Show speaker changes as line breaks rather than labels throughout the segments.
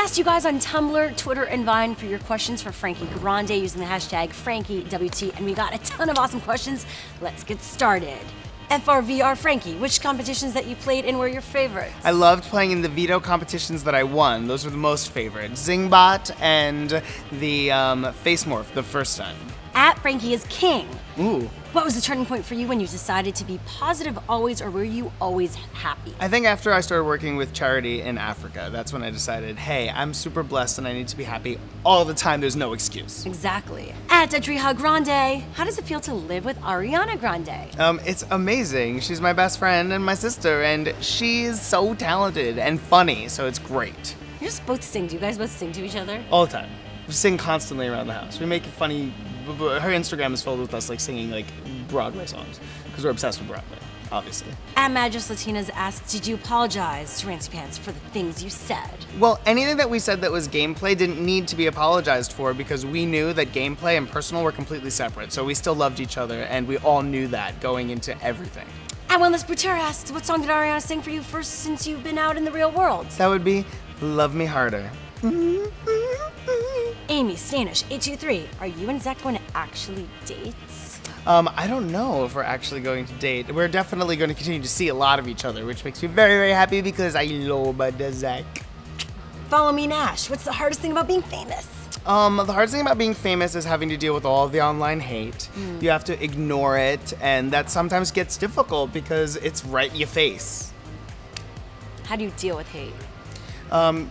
asked you guys on Tumblr, Twitter, and Vine for your questions for Frankie Grande using the hashtag FrankieWT, and we got a ton of awesome questions. Let's get started. FRVR Frankie, which competitions that you played and were your favorites?
I loved playing in the veto competitions that I won. Those were the most favorite. Zingbot and the Face Morph the first time.
At Frankie is King.
Ooh.
What was the turning point for you when you decided to be positive always, or were you always happy?
I think after I started working with charity in Africa, that's when I decided, hey, I'm super blessed and I need to be happy all the time. There's no excuse.
Exactly. At Adriha Grande, how does it feel to live with Ariana Grande?
It's amazing. She's my best friend and my sister, and she's so talented and funny, so it's great.
You just both sing. Do you guys both sing to each other?
All the time. We sing constantly around the house. We make funny. Her Instagram is filled with us like singing like Broadway songs because we're obsessed with Broadway, obviously.
At Magis Latinas asks, did you apologize to Rancy Pants for the things you said?
Well, anything that we said that was gameplay didn't need to be apologized for because we knew that gameplay and personal were completely separate. So we still loved each other and we all knew that going into everything.
At Wellness Bouter asks, what song did Ariana sing for you first since you've been out in the real world?
That would be Love Me Harder.
Amy Stanish 823, are you and Zach going to actually date?
I don't know if we're actually going to date. We're definitely going to continue to see a lot of each other, which makes me very, very happy because I love Zach.
Follow me, Nash. What's the hardest thing about being famous?
The hardest thing about being famous is having to deal with all of the online hate. You have to ignore it, and that sometimes gets difficult because it's right in your face.
How do you deal with hate?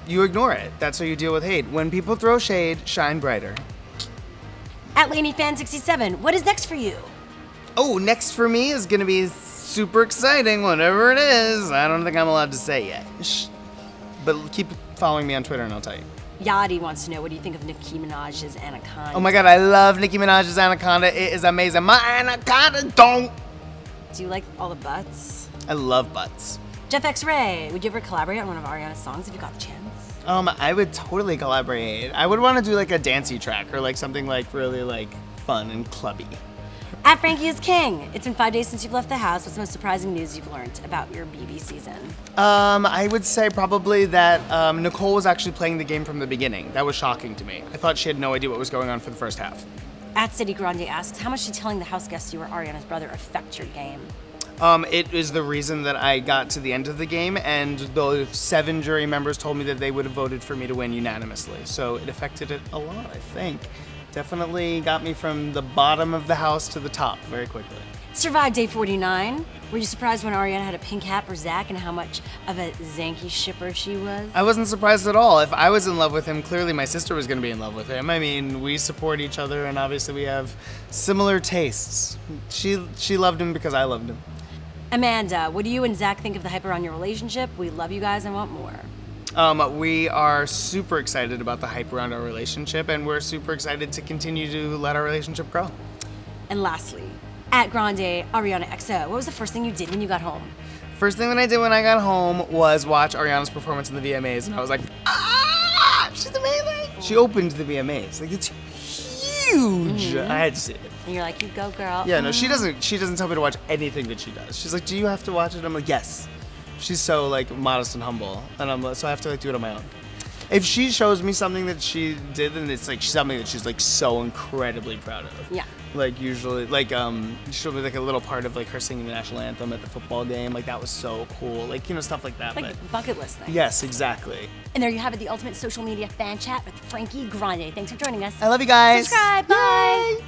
You ignore it. That's how you deal with hate. When people throw shade, shine brighter.
At LaneyFan67, what is next for you?
Oh, next for me is gonna be super exciting, whatever it is. I don't think I'm allowed to say yet. Shh. But keep following me on Twitter and I'll tell you.
Yadi wants to know, what do you think of Nicki Minaj's Anaconda?
Oh my god, I love Nicki Minaj's Anaconda. It is amazing. My Anaconda don't.
Do you like all the butts?
I love butts.
Jeff X-Ray, would you ever collaborate on one of Ariana's songs if you got the chance?
I would totally collaborate. I would want to do like a dancey track or like something like really like fun and clubby.
At Frankie is King, it's been 5 days since you've left the house. What's the most surprising news you've learned about your BB season?
I would say probably that Nicole was actually playing the game from the beginning. That was shocking to me. I thought she had no idea what was going on for the first half.
At City Grande asks, how much did telling the house guests you were Ariana's brother affect your game?
It is the reason that I got to the end of the game, and the 7 jury members told me that they would have voted for me to win unanimously. So it affected it a lot, I think. Definitely got me from the bottom of the house to the top very quickly.
Survived day 49. Were you surprised when Ariana had a pink hat for Zach and how much of a Zanky shipper she was?
I wasn't surprised at all. If I was in love with him, clearly my sister was going to be in love with him. I mean, we support each other, and obviously we have similar tastes. She loved him because I loved him.
Amanda, what do you and Zach think of the hype around your relationship? We love you guys and want more.
We are super excited about the hype around our relationship, and we're super excited to continue to let our relationship grow.
And lastly, at Grande Ariana XO, what was the first thing you did when you got home?
First thing that I did when I got home was watch Ariana's performance in the VMAs, and I was like, ah, she's amazing. She opened the VMAs, like it's huge. I had to see it.
And you're like, you go, girl.
Yeah, no, she doesn't tell me to watch anything that she does. She's like, do you have to watch it? I'm like, yes. She's so like modest and humble, and so I have to like do it on my own. If she shows me something that she did, and it's like something that she's like so incredibly proud of.
Yeah.
Like usually, like she showed me like a little part of like her singing the national anthem at the football game. Like that was so cool. Like, you know, stuff like that.
Like
but
bucket list things.
Yes, exactly.
And there you have it, the ultimate social media fan chat with Frankie Grande. Thanks for joining us.
I love you guys.
Subscribe. Bye.
Yay.